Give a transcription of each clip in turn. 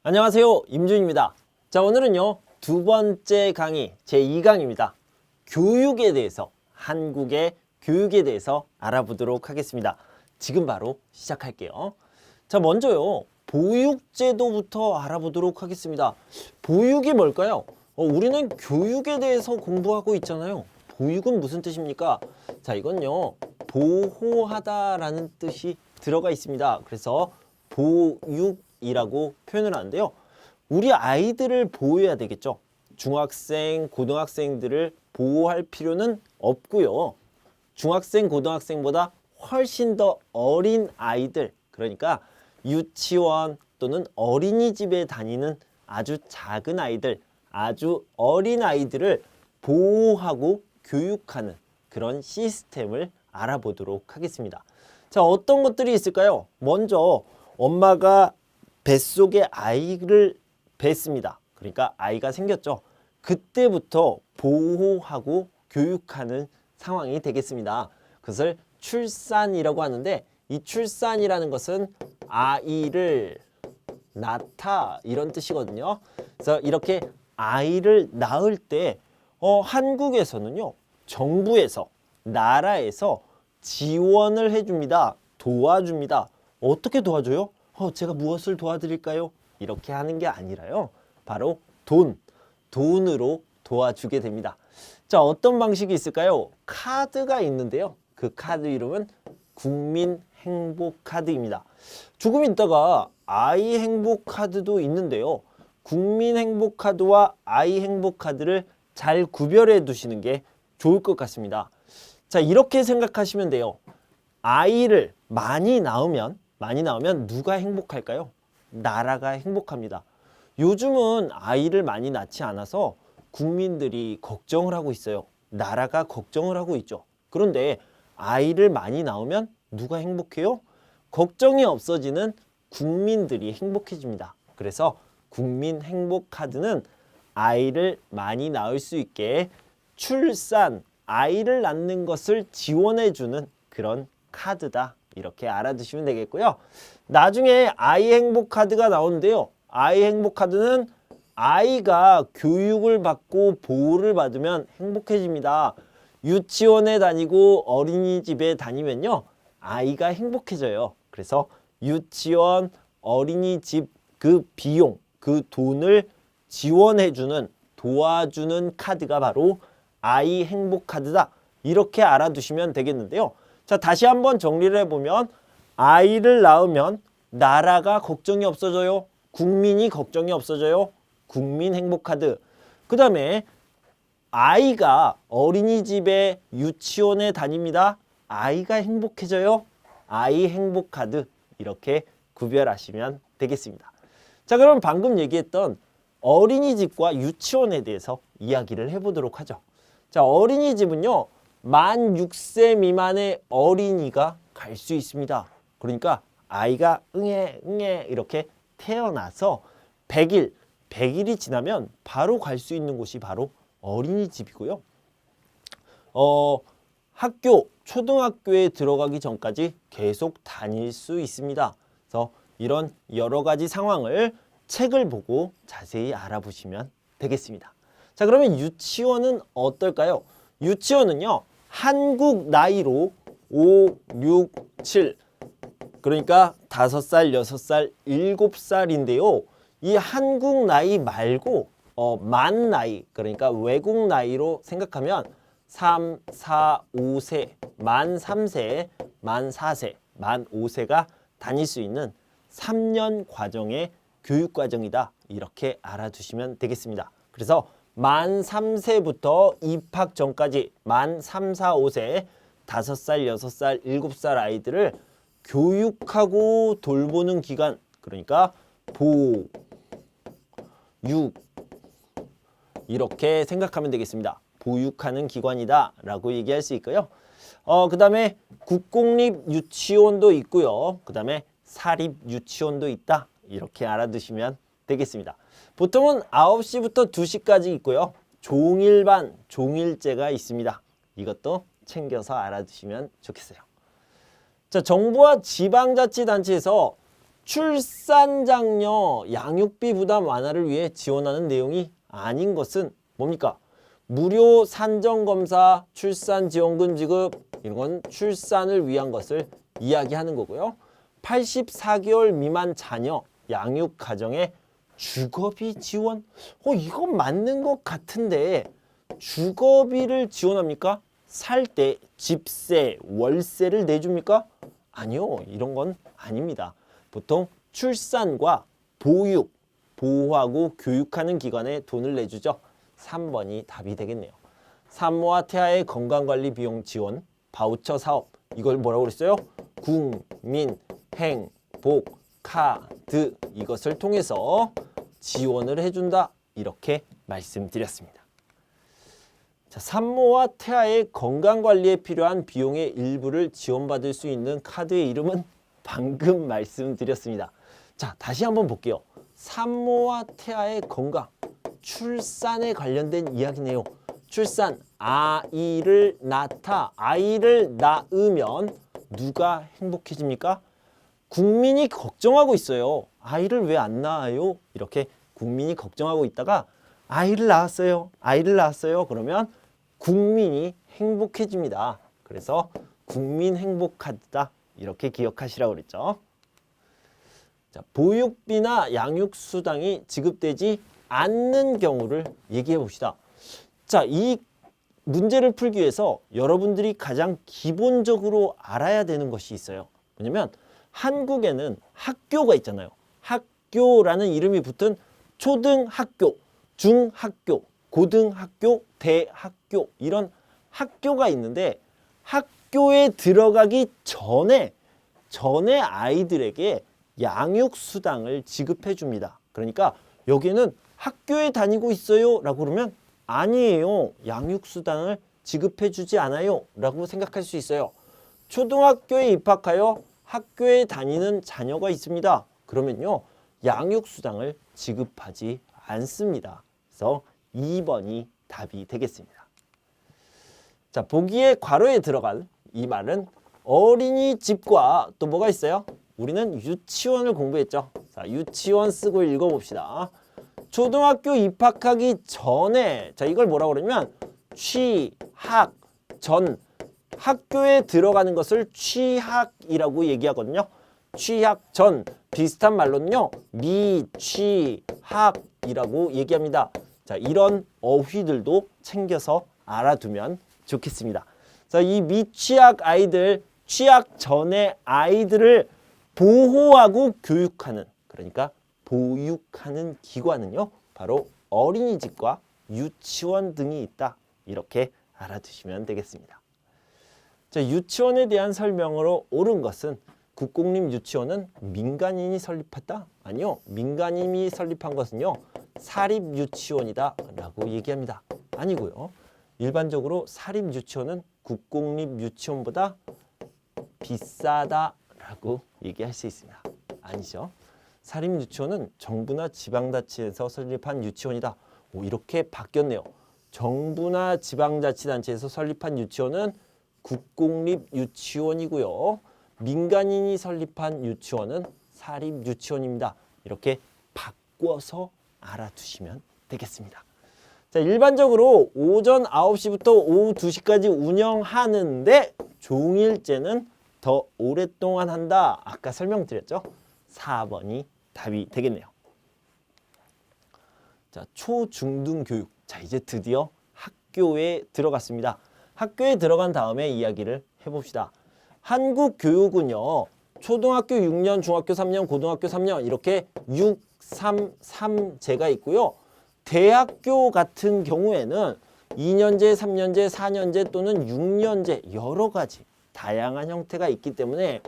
안녕하세요, 임준입니다. 자, 오늘은요 두 번째 강의 제2강입니다. 교육에 대해서, 한국의 교육에 대해서 알아보도록 하겠습니다. 지금 바로 시작할게요. 자, 먼저요 보육제도부터 알아보도록 하겠습니다. 보육이 뭘까요? 우리는 교육에 대해서 공부하고 있잖아요. 보육은 무슨 뜻입니까? 자, 이건요 보호하다라는 뜻이 들어가 있습니다. 그래서 보육이라고 표현을 하는데요. 우리 아이들을 보호해야 되겠죠. 중학생, 고등학생들을 보호할 필요는 없고요. 중학생, 고등학생보다 훨씬 더 어린 아이들, 그러니까 유치원 또는 어린이집에 다니는 아주 작은 아이들, 아주 어린 아이들을 보호하고 교육하는 그런 시스템을 알아보도록 하겠습니다. 자, 어떤 것들이 있을까요? 먼저 엄마가 뱃속에 아이를 뱄습니다. 그러니까 아이가 생겼죠. 그때부터 보호하고 교육하는 상황이 되겠습니다. 그것을 출산이라고 하는데, 이 출산이라는 것은 아이를 낳다 이런 뜻이거든요. 그래서 이렇게 아이를 낳을 때 한국에서는요 정부에서, 나라에서 지원을 해줍니다. 도와줍니다. 어떻게 도와줘요? 제가 무엇을 도와드릴까요? 이렇게 하는 게 아니라요. 바로 돈으로 도와주게 됩니다. 자, 어떤 방식이 있을까요? 카드가 있는데요. 그 카드 이름은 국민행복카드입니다. 조금 있다가 아이행복카드도 있는데요. 국민행복카드와 아이행복카드를 잘 구별해 두시는 게 좋을 것 같습니다. 자, 이렇게 생각하시면 돼요. 아이를 많이 낳으면 누가 행복할까요? 나라가 행복합니다. 요즘은 아이를 많이 낳지 않아서 국민들이 걱정을 하고 있어요. 나라가 걱정을 하고 있죠. 그런데 아이를 많이 낳으면 누가 행복해요? 걱정이 없어지는 국민들이 행복해집니다. 그래서 국민행복카드는 아이를 많이 낳을 수 있게 출산, 아이를 낳는 것을 지원해주는 그런 카드다. 이렇게 알아두시면 되겠고요. 나중에 아이행복카드가 나오는데요. 아이행복카드는 아이가 교육을 받고 보호를 받으면 행복해집니다. 유치원에 다니고 어린이집에 다니면요. 아이가 행복해져요. 그래서 유치원, 어린이집 그 비용, 그 돈을 지원해주는, 도와주는 카드가 바로 아이행복카드다. 이렇게 알아두시면 되겠는데요. 자, 다시 한번 정리를 해보면 아이를 낳으면 나라가 걱정이 없어져요. 국민이 걱정이 없어져요. 국민행복카드. 그 다음에 아이가 어린이집에, 유치원에 다닙니다. 아이가 행복해져요. 아이행복카드. 이렇게 구별하시면 되겠습니다. 자, 그럼 방금 얘기했던 어린이집과 유치원에 대해서 이야기를 해보도록 하죠. 자, 어린이집은요 만 6세 미만의 어린이가 갈 수 있습니다. 그러니까 아이가 응애 이렇게 태어나서 100일이 지나면 바로 갈 수 있는 곳이 바로 어린이집이고요. 학교, 초등학교에 들어가기 전까지 계속 다닐 수 있습니다. 그래서 이런 여러 가지 상황을 책을 보고 자세히 알아보시면 되겠습니다. 자, 그러면 유치원은 어떨까요? 유치원은요 한국 나이로 5, 6, 7 그러니까 5살, 6살, 7살인데요. 이 한국 나이 말고 만 나이, 그러니까 외국 나이로 생각하면 3, 4, 5세, 만 3세, 만 4세, 만 5세가 다닐 수 있는 3년 과정의 교육 과정이다. 이렇게 알아두시면 되겠습니다. 그래서 만 3세부터 입학 전까지 만 3, 4, 5세 5살, 6살, 7살 아이들을 교육하고 돌보는 기간, 그러니까 보육 이렇게 생각하면 되겠습니다. 보육하는 기관이다 라고 얘기할 수 있고요. 그 다음에 국공립 유치원도 있고요. 그 다음에 사립 유치원도 있다. 이렇게 알아두시면 되겠습니다. 보통은 9시부터 2시까지 있고요. 종일반, 종일제가 있습니다. 이것도 챙겨서 알아두시면 좋겠어요. 자, 정부와 지방자치단체에서 출산장려 양육비 부담 완화를 위해 지원하는 내용이 아닌 것은 뭡니까? 무료 산정검사, 출산지원금 지급 이런 건 출산을 위한 것을 이야기하는 거고요. 84개월 미만 자녀 양육 가정의 주거비 지원? 이건 맞는 것 같은데 주거비를 지원합니까? 살 때 집세, 월세를 내줍니까? 아니요. 이런 건 아닙니다. 보통 출산과 보육, 보호하고 교육하는 기관에 돈을 내주죠. 3번이 답이 되겠네요. 산모와 태아의 건강관리 비용 지원, 바우처 사업 이걸 뭐라고 그랬어요? 국민 행복 카드 이것을 통해서 지원을 해준다 이렇게 말씀드렸습니다. 자, 산모와 태아의 건강관리에 필요한 비용의 일부를 지원받을 수 있는 카드의 이름은 방금 말씀드렸습니다. 자, 다시 한번 볼게요. 산모와 태아의 건강, 출산에 관련된 이야기네요. 출산, 아이를 낳다, 아이를 낳으면 누가 행복해집니까? 국민이 걱정하고 있어요. 아이를 왜 안 낳아요? 이렇게 국민이 걱정하고 있다가 아이를 낳았어요. 아이를 낳았어요. 그러면 국민이 행복해집니다. 그래서 국민 행복 카드다. 이렇게 기억하시라고 그랬죠. 자, 보육비나 양육수당이 지급되지 않는 경우를 얘기해 봅시다. 자, 이 문제를 풀기 위해서 여러분들이 가장 기본적으로 알아야 되는 것이 있어요. 뭐냐면 한국에는 학교가 있잖아요. 학교라는 이름이 붙은 초등학교, 중학교, 고등학교, 대학교 이런 학교가 있는데 학교에 들어가기 전에 아이들에게 양육수당을 지급해 줍니다. 그러니까 여기는 학교에 다니고 있어요 라고 그러면 아니에요. 양육수당을 지급해 주지 않아요 라고 생각할 수 있어요. 초등학교에 입학하여 학교에 다니는 자녀가 있습니다. 그러면요. 양육수당을 지급하지 않습니다. 그래서 2번이 답이 되겠습니다. 자, 보기에 괄호에 들어갈 이 말은 어린이집과 또 뭐가 있어요? 우리는 유치원을 공부했죠. 자, 유치원 쓰고 읽어봅시다. 초등학교 입학하기 전에 자 이걸 뭐라고 그러냐면 취학 전 학교에 들어가는 것을 취학이라고 얘기하거든요. 취학 전 비슷한 말로는요. 미취학이라고 얘기합니다. 자, 이런 어휘들도 챙겨서 알아두면 좋겠습니다. 자, 이 미취학 아이들, 취학 전의 아이들을 보호하고 교육하는 그러니까 보육하는 기관은요. 바로 어린이집과 유치원 등이 있다. 이렇게 알아두시면 되겠습니다. 자, 유치원에 대한 설명으로 옳은 것은 국공립 유치원은 민간인이 설립했다? 아니요. 민간인이 설립한 것은요. 사립 유치원이다 라고 얘기합니다. 아니고요. 일반적으로 사립 유치원은 국공립 유치원보다 비싸다 라고 얘기할 수 있습니다. 아니죠. 사립 유치원은 정부나 지방자치에서 설립한 유치원이다. 이렇게 바뀌었네요. 정부나 지방자치단체에서 설립한 유치원은 국공립 유치원이고요. 민간인이 설립한 유치원은 사립 유치원입니다. 이렇게 바꿔서 알아두시면 되겠습니다. 자, 일반적으로 오전 9시부터 오후 2시까지 운영하는데 종일제는 더 오랫동안 한다. 아까 설명드렸죠? 4번이 답이 되겠네요. 자, 초중등 교육. 자, 이제 드디어 학교에 들어갔습니다. 학교에 들어간 다음에 이야기를 해봅시다. 한국 교육은요. 초등학교 6년, 중학교 3년, 고등학교 3년 이렇게 6, 3, 3제가 있고요. 대학교 같은 경우에는 2년제, 3년제, 4년제 또는 6년제 여러 가지 다양한 형태가 있기 때문에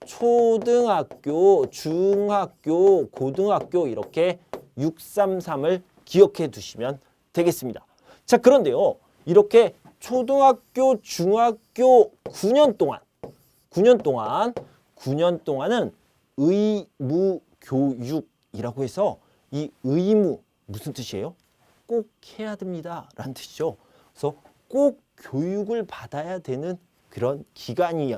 초등학교, 중학교, 고등학교 이렇게 633을 기억해 두시면 되겠습니다. 자, 그런데요. 이렇게 초등학교, 중학교 9년 동안은 의무 교육이라고 해서 이 의무 무슨 뜻이에요? 꼭 해야 됩니다 라는 뜻이죠. 그래서 꼭 교육을 받아야 되는 그런 기간이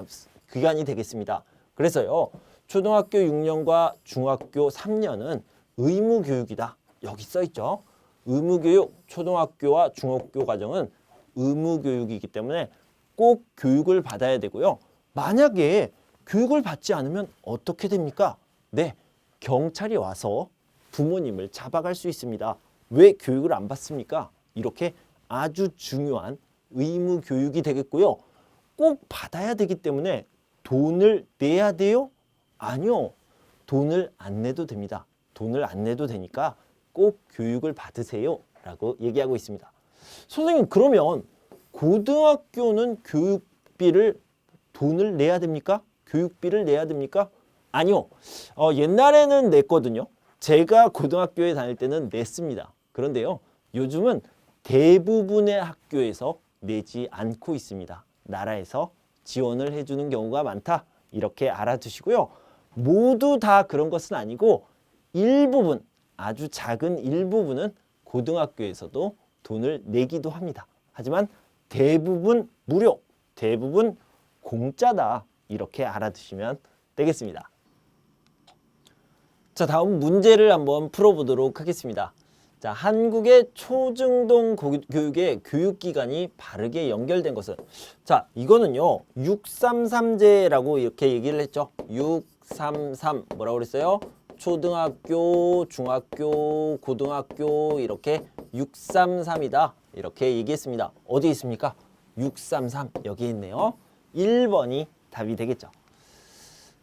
되겠습니다. 그래서요. 초등학교 6년과 중학교 3년은 의무교육이다. 여기 써있죠. 의무교육, 초등학교와 중학교 과정은 의무교육이기 때문에 꼭 교육을 받아야 되고요. 만약에 교육을 받지 않으면 어떻게 됩니까? 네, 경찰이 와서 부모님을 잡아갈 수 있습니다. 왜 교육을 안 받습니까? 이렇게 아주 중요한 의무교육이 되겠고요. 꼭 받아야 되기 때문에 돈을 내야 돼요? 아니요. 돈을 안 내도 됩니다. 돈을 안 내도 되니까 꼭 교육을 받으세요 라고 얘기하고 있습니다. 선생님, 그러면 고등학교는 교육비를 돈을 내야 됩니까? 교육비를 내야 됩니까? 아니요. 옛날에는 냈거든요. 제가 고등학교에 다닐 때는 냈습니다. 그런데요, 요즘은 대부분의 학교에서 내지 않고 있습니다. 나라에서 지원을 해주는 경우가 많다. 이렇게 알아두시고요. 모두 다 그런 것은 아니고 일부분, 아주 작은 일부분은 고등학교에서도 돈을 내기도 합니다. 하지만 대부분 무료, 대부분 공짜다. 이렇게 알아두시면 되겠습니다. 자, 다음 문제를 한번 풀어보도록 하겠습니다. 자, 한국의 초중등 교육의 교육기관이 바르게 연결된 것은, 자, 이거는요 633제라고 이렇게 얘기를 했죠. 633 뭐라고 그랬어요? 초등학교, 중학교, 고등학교 이렇게 633이다 이렇게 얘기했습니다. 어디 있습니까? 633 여기 있네요. 1번이 답이 되겠죠.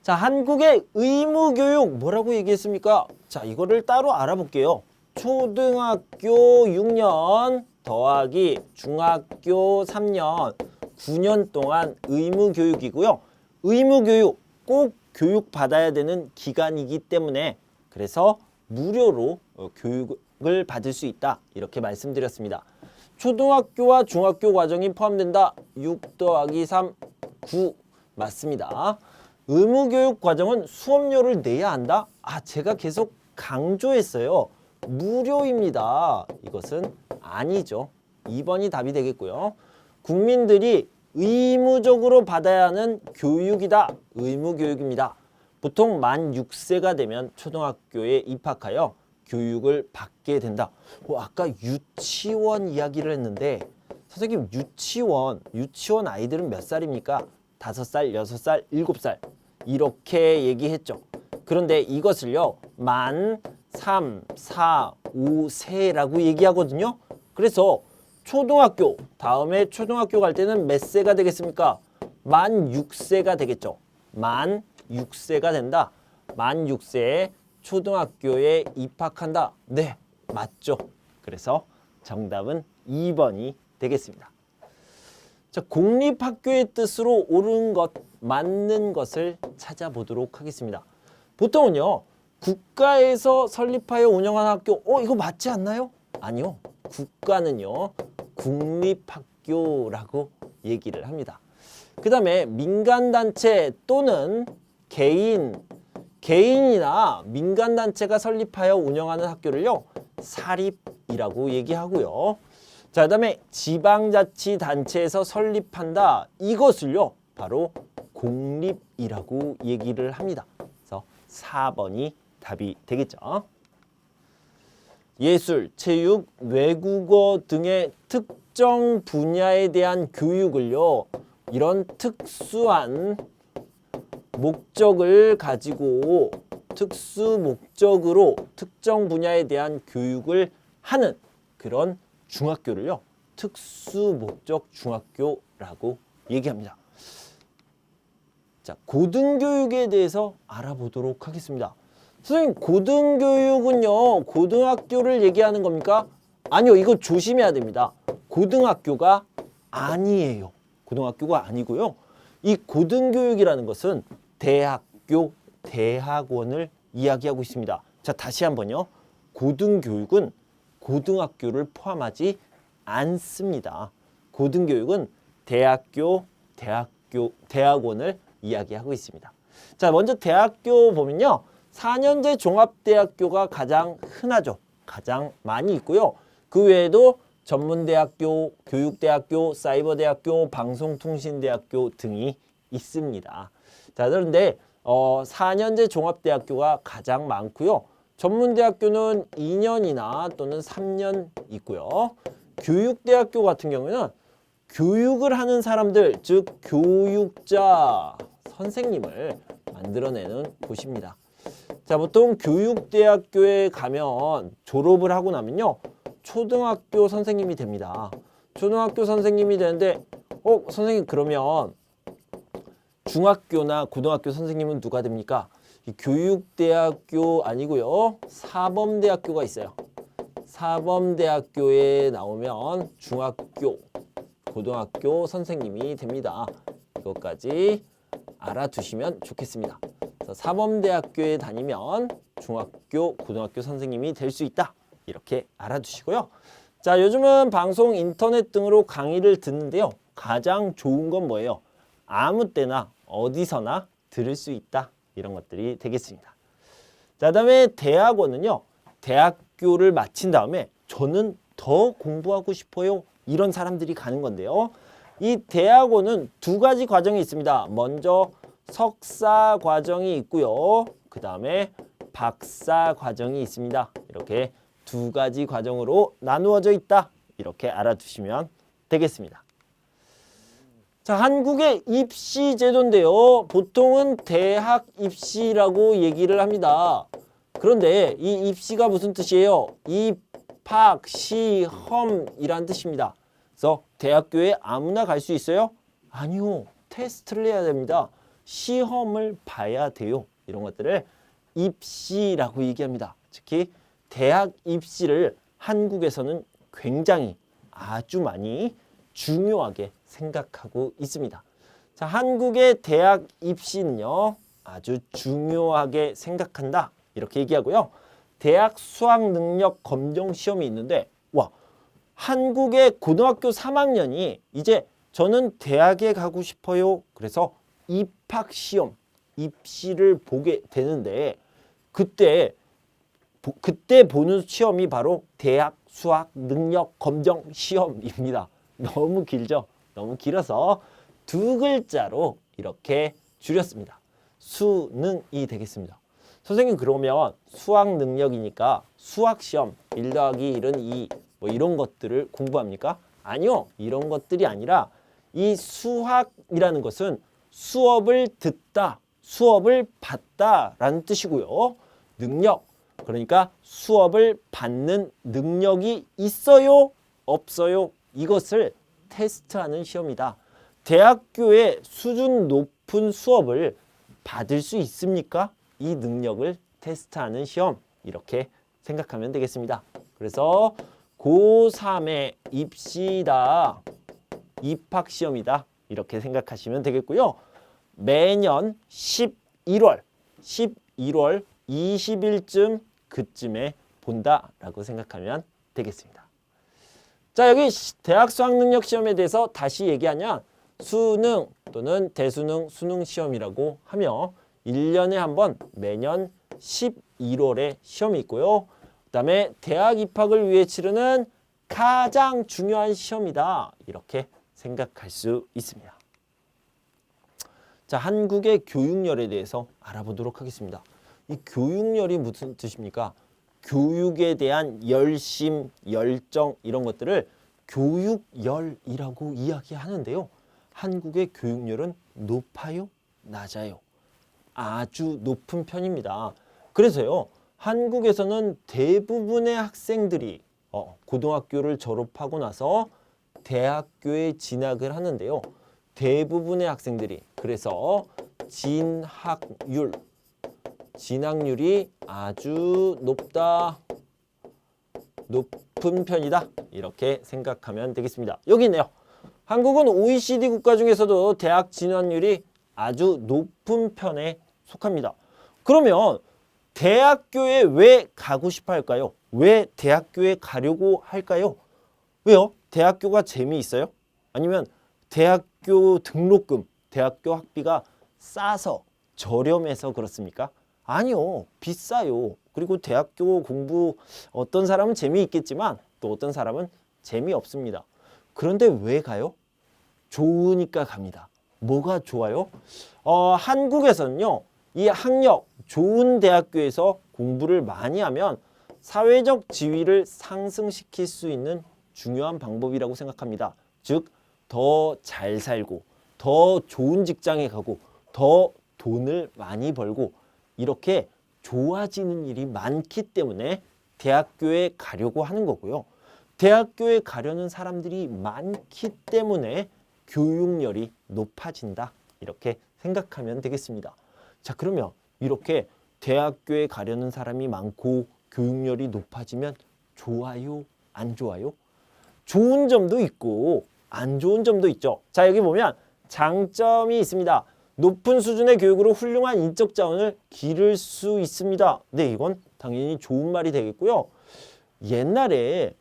자, 한국의 의무교육 뭐라고 얘기했습니까? 자, 이거를 따로 알아볼게요. 초등학교 6년 더하기 중학교 3년 9년 동안 의무교육이고요. 의무교육 꼭 교육받아야 되는 기간이기 때문에 그래서 무료로 교육을 받을 수 있다. 이렇게 말씀드렸습니다. 초등학교와 중학교 과정이 포함된다. 6 더하기 3, 9 맞습니다. 의무교육 과정은 수업료를 내야 한다? 제가 계속 강조했어요. 무료입니다. 이것은 아니죠. 2번이 답이 되겠고요. 국민들이 의무적으로 받아야 하는 교육이다. 의무교육입니다. 보통 만 6세가 되면 초등학교에 입학하여 교육을 받게 된다. 아까 유치원 이야기를 했는데 선생님 유치원 아이들은 몇 살입니까? 5살, 6살, 7살 이렇게 얘기했죠. 그런데 이것을요 만 3, 4, 5 세라고 얘기하거든요. 그래서 초등학교 다음에 초등학교 갈 때는 몇 세가 되겠습니까? 만 6세가 되겠죠. 만 6세가 된다. 만 6세에 초등학교에 입학한다. 네, 맞죠. 그래서 정답은 2번이 되겠습니다. 자, 공립학교의 뜻으로 옳은 것, 맞는 것을 찾아보도록 하겠습니다. 보통은요, 국가에서 설립하여 운영하는 학교, 이거 맞지 않나요? 아니요. 국가는요, 국립학교라고 얘기를 합니다. 그 다음에 민간단체 또는 개인이나 민간단체가 설립하여 운영하는 학교를요, 사립이라고 얘기하고요. 자, 그 다음에 지방자치단체에서 설립한다. 이것을요, 바로 공립이라고 얘기를 합니다. 그래서 4번이 답이 되겠죠. 예술, 체육, 외국어 등의 특정 분야에 대한 교육을요, 이런 특수한 목적을 가지고 특수 목적으로 특정 분야에 대한 교육을 하는 그런 중학교를요, 특수 목적 중학교라고 얘기합니다. 자, 고등교육에 대해서 알아보도록 하겠습니다. 선생님, 고등교육은요, 고등학교를 얘기하는 겁니까? 아니요, 이거 조심해야 됩니다. 고등학교가 아니에요. 고등학교가 아니고요. 이 고등교육이라는 것은 대학교, 대학원을 이야기하고 있습니다. 자, 다시 한번요. 고등교육은 고등학교를 포함하지 않습니다. 고등교육은 대학교, 대학원을 이야기하고 있습니다. 자, 먼저 대학교 보면요. 4년제 종합대학교가 가장 흔하죠. 가장 많이 있고요. 그 외에도 전문대학교, 교육대학교, 사이버대학교, 방송통신대학교 등이 있습니다. 자, 그런데 4년제 종합대학교가 가장 많고요. 전문대학교는 2년이나 또는 3년 있고요. 교육대학교 같은 경우는 교육을 하는 사람들, 즉 교육자, 선생님을 만들어내는 곳입니다. 자, 보통 교육대학교에 가면 졸업을 하고 나면요. 초등학교 선생님이 됩니다. 초등학교 선생님이 되는데 선생님 그러면 중학교나 고등학교 선생님은 누가 됩니까? 이 교육대학교 아니고요. 사범대학교가 있어요. 사범대학교에 나오면 중학교, 고등학교 선생님이 됩니다. 이것까지 알아두시면 좋겠습니다. 그래서 사범대학교에 다니면 중학교, 고등학교 선생님이 될 수 있다. 이렇게 알아두시고요. 자, 요즘은 방송, 인터넷 등으로 강의를 듣는데요. 가장 좋은 건 뭐예요? 아무 때나 어디서나 들을 수 있다. 이런 것들이 되겠습니다. 자, 그다음에 대학원은요. 대학교를 마친 다음에 저는 더 공부하고 싶어요. 이런 사람들이 가는 건데요. 이 대학원은 두 가지 과정이 있습니다. 먼저 석사 과정이 있고요. 그 다음에 박사 과정이 있습니다. 이렇게 두 가지 과정으로 나누어져 있다. 이렇게 알아두시면 되겠습니다. 자, 한국의 입시 제도인데요. 보통은 대학 입시라고 얘기를 합니다. 그런데 이 입시가 무슨 뜻이에요? 입학, 시험이란 뜻입니다. 그래서 대학교에 아무나 갈 수 있어요? 아니요. 테스트를 해야 됩니다. 시험을 봐야 돼요. 이런 것들을 입시라고 얘기합니다. 특히 대학 입시를 한국에서는 굉장히 아주 많이 중요하게 생각하고 있습니다. 자, 한국의 대학 입시는요. 아주 중요하게 생각한다. 이렇게 얘기하고요. 대학 수학 능력 검정 시험이 있는데 한국의 고등학교 3학년이 이제 저는 대학에 가고 싶어요. 그래서 입학 시험, 입시를 보게 되는데 그때 보는 시험이 바로 대학 수학 능력 검정 시험입니다. 너무 길죠? 너무 길어서 두 글자로 이렇게 줄였습니다. 수능이 되겠습니다. 선생님 그러면 수학 능력이니까 수학 시험 1 더하기 1은 2 뭐 이런 것들을 공부합니까? 아니요. 이런 것들이 아니라 이 수학이라는 것은 수업을 듣다, 수업을 받다라는 뜻이고요. 능력, 그러니까 수업을 받는 능력이 있어요? 없어요? 이것을 테스트하는 시험이다. 대학교에 수준 높은 수업을 받을 수 있습니까? 이 능력을 테스트하는 시험 이렇게 생각하면 되겠습니다. 그래서 고3의 입시다, 입학시험이다 이렇게 생각하시면 되겠고요. 매년 11월 20일쯤 그쯤에 본다라고 생각하면 되겠습니다. 자, 여기 대학 수학능력 시험에 대해서 다시 얘기하면 수능 또는 대수능 수능 시험이라고 하며 1년에 한 번 매년 11월에 시험이 있고요. 그 다음에 대학 입학을 위해 치르는 가장 중요한 시험이다. 이렇게 생각할 수 있습니다. 자, 한국의 교육열에 대해서 알아보도록 하겠습니다. 이 교육열이 무슨 뜻입니까? 교육에 대한 열심, 열정 이런 것들을 교육열이라고 이야기하는데요. 한국의 교육열은 높아요? 낮아요? 아주 높은 편입니다. 그래서요. 한국에서는 대부분의 학생들이 고등학교를 졸업하고 나서 대학교에 진학을 하는데요. 대부분의 학생들이 그래서 진학률이 아주 높은 편이다. 이렇게 생각하면 되겠습니다. 여기 있네요. 한국은 OECD 국가 중에서도 대학 진학률이 아주 높은 편에 속합니다. 그러면 대학교에 왜 가고 싶어 할까요? 왜 대학교에 가려고 할까요? 왜요? 대학교가 재미있어요? 아니면 대학교 등록금, 대학교 학비가 싸서 저렴해서 그렇습니까? 아니요. 비싸요. 그리고 대학교 공부 어떤 사람은 재미있겠지만 또 어떤 사람은 재미없습니다. 그런데 왜 가요? 좋으니까 갑니다. 뭐가 좋아요? 한국에서는요. 이 학력 좋은 대학교에서 공부를 많이 하면 사회적 지위를 상승시킬 수 있는 중요한 방법이라고 생각합니다. 즉, 더 잘 살고 더 좋은 직장에 가고 더 돈을 많이 벌고 이렇게 좋아지는 일이 많기 때문에 대학교에 가려고 하는 거고요. 대학교에 가려는 사람들이 많기 때문에 교육열이 높아진다. 이렇게 생각하면 되겠습니다. 자, 그러면 이렇게 대학교에 가려는 사람이 많고 교육열이 높아지면 좋아요? 안 좋아요? 좋은 점도 있고 안 좋은 점도 있죠. 자, 여기 보면 장점이 있습니다. 높은 수준의 교육으로 훌륭한 인적 자원을 기를 수 있습니다. 네, 이건 당연히 좋은 말이 되겠고요. 옛날에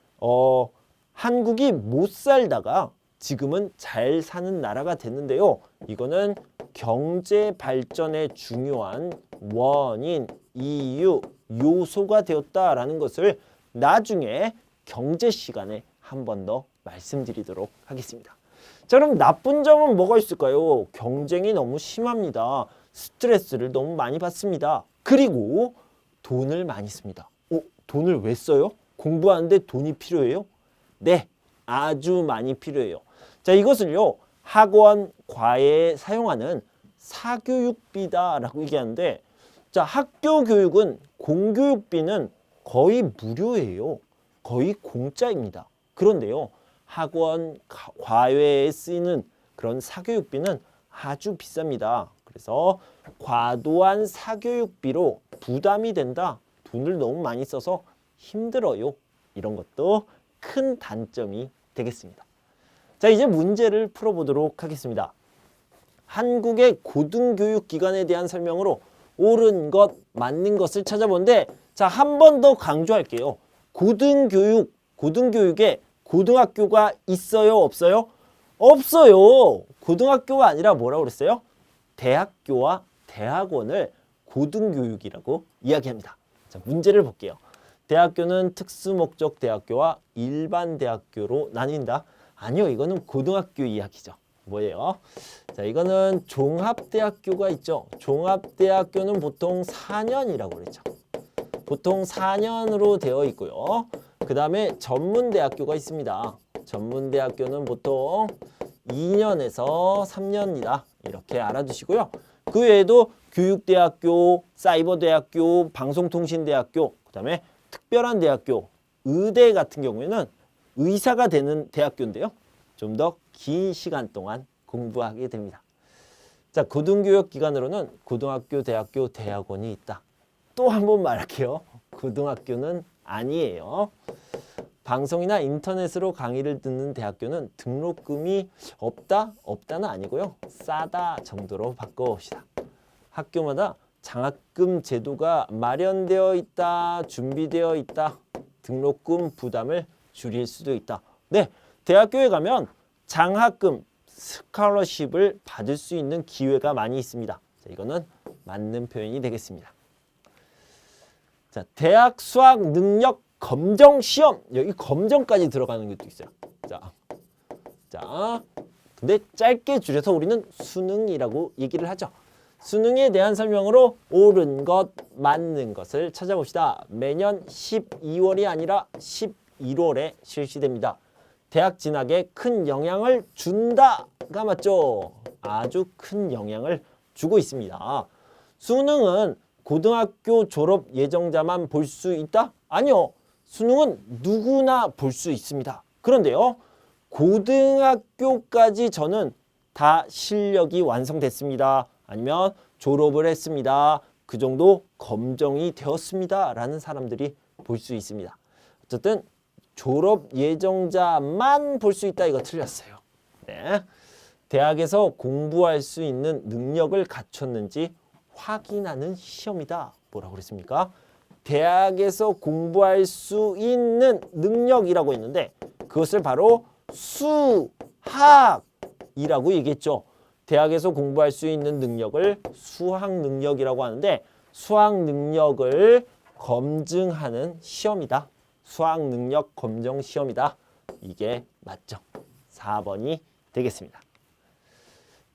한국이 못 살다가 지금은 잘 사는 나라가 됐는데요. 이거는 경제 발전의 중요한 원인, 이유, 요소가 되었다라는 것을 나중에 경제 시간에 한 번 더 말씀드리도록 하겠습니다. 자, 그럼 나쁜 점은 뭐가 있을까요? 경쟁이 너무 심합니다. 스트레스를 너무 많이 받습니다. 그리고 돈을 많이 씁니다. 돈을 왜 써요? 공부하는데 돈이 필요해요? 네, 아주 많이 필요해요. 자, 이것을요, 학원, 과외에 사용하는 사교육비다라고 얘기하는데, 자, 학교 교육은 공교육비는 거의 무료예요. 거의 공짜입니다. 그런데요, 학원, 과외에 쓰이는 그런 사교육비는 아주 비쌉니다. 그래서 과도한 사교육비로 부담이 된다. 돈을 너무 많이 써서 힘들어요. 이런 것도 큰 단점이 되겠습니다. 자, 이제 문제를 풀어보도록 하겠습니다. 한국의 고등교육 기관에 대한 설명으로 옳은 것, 맞는 것을 찾아보는데, 자, 한 번 더 강조할게요. 고등교육에 고등학교가 있어요, 없어요? 없어요. 고등학교가 아니라 뭐라고 그랬어요? 대학교와 대학원을 고등교육이라고 이야기합니다. 자, 문제를 볼게요. 대학교는 특수목적 대학교와 일반 대학교로 나뉜다. 아니요, 이거는 고등학교 이야기죠. 뭐예요? 자, 이거는 종합대학교가 있죠. 종합대학교는 보통 4년이라고 그랬죠. 보통 4년으로 되어 있고요. 그 다음에 전문대학교가 있습니다. 전문대학교는 보통 2년에서 3년이다. 이렇게 알아두시고요. 그 외에도 교육대학교, 사이버대학교, 방송통신대학교, 그 다음에 특별한 대학교, 의대 같은 경우에는 의사가 되는 대학교인데요. 좀 더 긴 시간 동안 공부하게 됩니다. 자, 고등교육 기관으로는 고등학교, 대학교, 대학원이 있다. 또 한 번 말할게요. 고등학교는 아니에요. 방송이나 인터넷으로 강의를 듣는 대학교는 등록금이 없다? 없다는 아니고요. 싸다 정도로 바꿔봅시다. 학교마다 장학금 제도가 마련되어 있다, 준비되어 있다. 등록금 부담을 줄일 수도 있다. 네, 대학교에 가면 장학금, 스칼러십을 받을 수 있는 기회가 많이 있습니다. 자, 이거는 맞는 표현이 되겠습니다. 자, 대학 수학 능력 검정 시험. 여기 검정까지 들어가는 것도 있어요. 자, 근데 짧게 줄여서 우리는 수능이라고 얘기를 하죠. 수능에 대한 설명으로 옳은 것, 맞는 것을 찾아봅시다. 매년 12월이 아니라 11월에 실시됩니다. 대학 진학에 큰 영향을 준다가 맞죠? 아주 큰 영향을 주고 있습니다. 수능은 고등학교 졸업 예정자만 볼 수 있다? 아니요. 수능은 누구나 볼 수 있습니다. 그런데요, 고등학교까지 저는 다 실력이 완성됐습니다. 아니면 졸업을 했습니다. 그 정도 검정이 되었습니다. 라는 사람들이 볼 수 있습니다. 어쨌든 졸업 예정자만 볼 수 있다. 이거 틀렸어요. 네. 대학에서 공부할 수 있는 능력을 갖췄는지 확인하는 시험이다. 뭐라고 그랬습니까? 대학에서 공부할 수 있는 능력이라고 했는데 그것을 바로 수학이라고 얘기했죠. 대학에서 공부할 수 있는 능력을 수학 능력이라고 하는데 수학 능력을 검증하는 시험이다. 수학 능력 검정 시험이다. 이게 맞죠. 4번이 되겠습니다.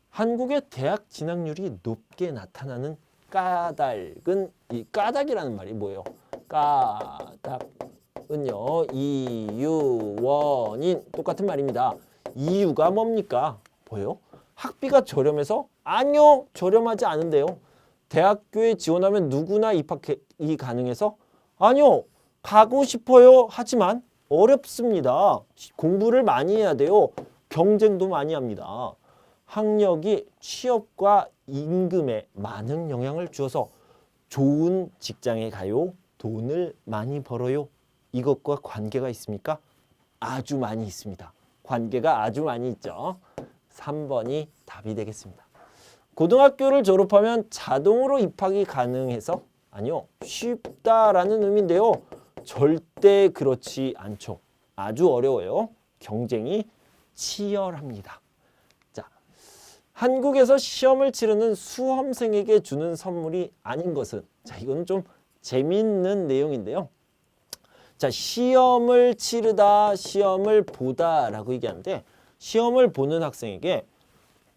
한국의 대학 진학률이 높게 나타나는 까닭은 이 까닭이라는 말이 뭐예요? 까닭은요 이유 원인 똑같은 말입니다. 이유가 뭡니까? 뭐예요? 학비가 저렴해서? 아니요, 저렴하지 않은데요. 대학교에 지원하면 누구나 입학이 가능해서? 아니요, 가고 싶어요. 하지만 어렵습니다. 공부를 많이 해야 돼요. 경쟁도 많이 합니다. 학력이 취업과 임금에 많은 영향을 주어서 좋은 직장에 가요. 돈을 많이 벌어요. 이것과 관계가 있습니까? 아주 많이 있습니다. 관계가 아주 많이 있죠. 3번이 답이 되겠습니다. 고등학교를 졸업하면 자동으로 입학이 가능해서? 아니요, 쉽다라는 의미인데요. 절대 그렇지 않죠. 아주 어려워요. 경쟁이 치열합니다. 자, 한국에서 시험을 치르는 수험생에게 주는 선물이 아닌 것은? 자, 이건 좀 재미있는 내용인데요. 자, 시험을 치르다, 시험을 보다라고 얘기하는데 시험을 보는 학생에게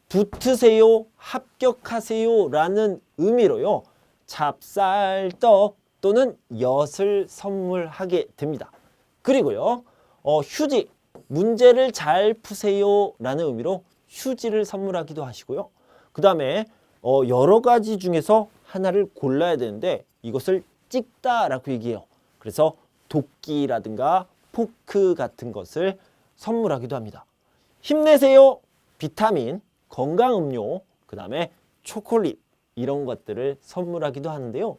붙으세요, 합격하세요 라는 의미로요. 찹쌀떡 또는 엿을 선물하게 됩니다. 그리고요. 휴지, 문제를 잘 푸세요 라는 의미로 휴지를 선물하기도 하시고요. 그 다음에 여러 가지 중에서 하나를 골라야 되는데 이것을 찍다라고 얘기해요. 그래서 도끼라든가 포크 같은 것을 선물하기도 합니다. 힘내세요, 비타민, 건강음료, 그 다음에 초콜릿 이런 것들을 선물하기도 하는데요.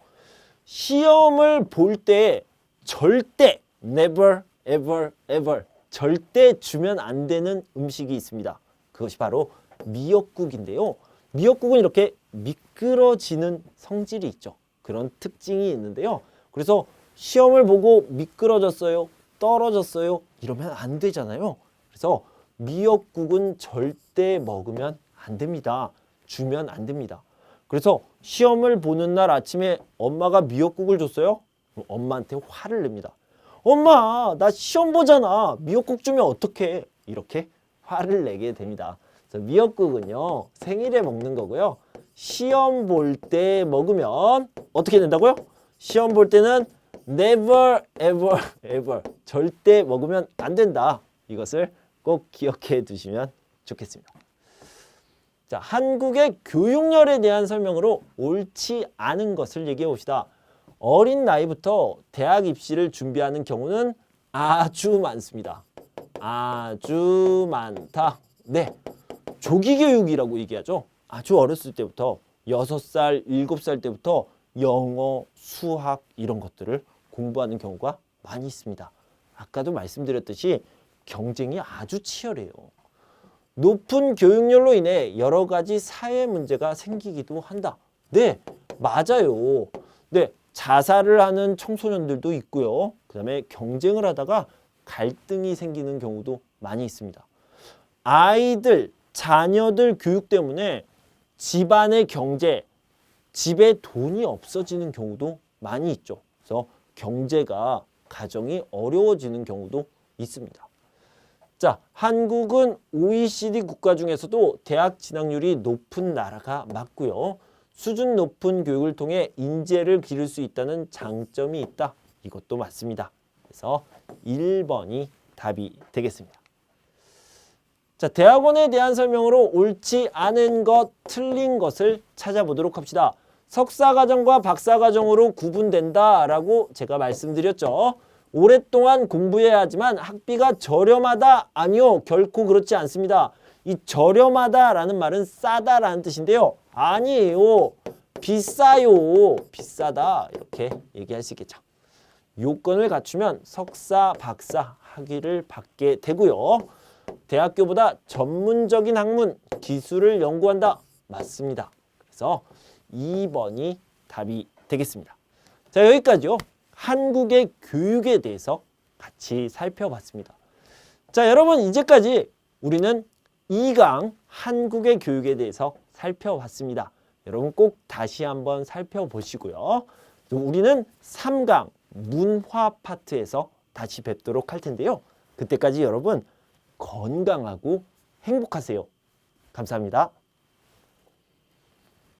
시험을 볼 때 절대 never ever ever 절대 주면 안 되는 음식이 있습니다. 그것이 바로 미역국인데요. 미역국은 이렇게 미끄러지는 성질이 있죠. 그런 특징이 있는데요. 그래서 시험을 보고 미끄러졌어요, 떨어졌어요 이러면 안 되잖아요. 그래서 미역국은 절대 먹으면 안 됩니다. 주면 안 됩니다. 그래서 시험을 보는 날 아침에 엄마가 미역국을 줬어요? 그럼 엄마한테 화를 냅니다. 엄마, 나 시험 보잖아. 미역국 주면 어떡해? 이렇게 화를 내게 됩니다. 그래서 미역국은요, 생일에 먹는 거고요. 시험 볼 때 먹으면 어떻게 된다고요? 시험 볼 때는 never ever ever 절대 먹으면 안 된다. 이것을 꼭 기억해 두시면 좋겠습니다. 자, 한국의 교육열에 대한 설명으로 옳지 않은 것을 얘기해 봅시다. 어린 나이부터 대학 입시를 준비하는 경우는 아주 많습니다. 아주 많다. 네, 조기교육이라고 얘기하죠. 아주 어렸을 때부터 6살, 7살 때부터 영어, 수학 이런 것들을 공부하는 경우가 많이 있습니다. 아까도 말씀드렸듯이 경쟁이 아주 치열해요. 높은 교육열로 인해 여러 가지 사회 문제가 생기기도 한다. 네, 맞아요. 네, 자살을 하는 청소년들도 있고요. 그 다음에 경쟁을 하다가 갈등이 생기는 경우도 많이 있습니다. 아이들, 자녀들 교육 때문에 집안의 경제, 집에 돈이 없어지는 경우도 많이 있죠. 그래서 경제가 가정이 어려워지는 경우도 있습니다. 자, 한국은 OECD 국가 중에서도 대학 진학률이 높은 나라가 맞고요. 수준 높은 교육을 통해 인재를 기를 수 있다는 장점이 있다. 이것도 맞습니다. 그래서 1번이 답이 되겠습니다. 자, 대학원에 대한 설명으로 옳지 않은 것, 틀린 것을 찾아보도록 합시다. 석사과정과 박사과정으로 구분된다라고 제가 말씀드렸죠. 오랫동안 공부해야 하지만 학비가 저렴하다? 아니요, 결코 그렇지 않습니다. 이 저렴하다라는 말은 싸다라는 뜻인데요. 아니에요. 비싸요. 비싸다. 이렇게 얘기할 수 있겠죠. 요건을 갖추면 석사, 박사 학위를 받게 되고요. 대학교보다 전문적인 학문, 기술을 연구한다. 맞습니다. 그래서 2번이 답이 되겠습니다. 자, 여기까지요. 한국의 교육에 대해서 같이 살펴봤습니다. 자, 여러분 이제까지 우리는 2강 한국의 교육에 대해서 살펴봤습니다. 여러분 꼭 다시 한번 살펴보시고요. 우리는 3강 문화 파트에서 다시 뵙도록 할 텐데요. 그때까지 여러분 건강하고 행복하세요. 감사합니다.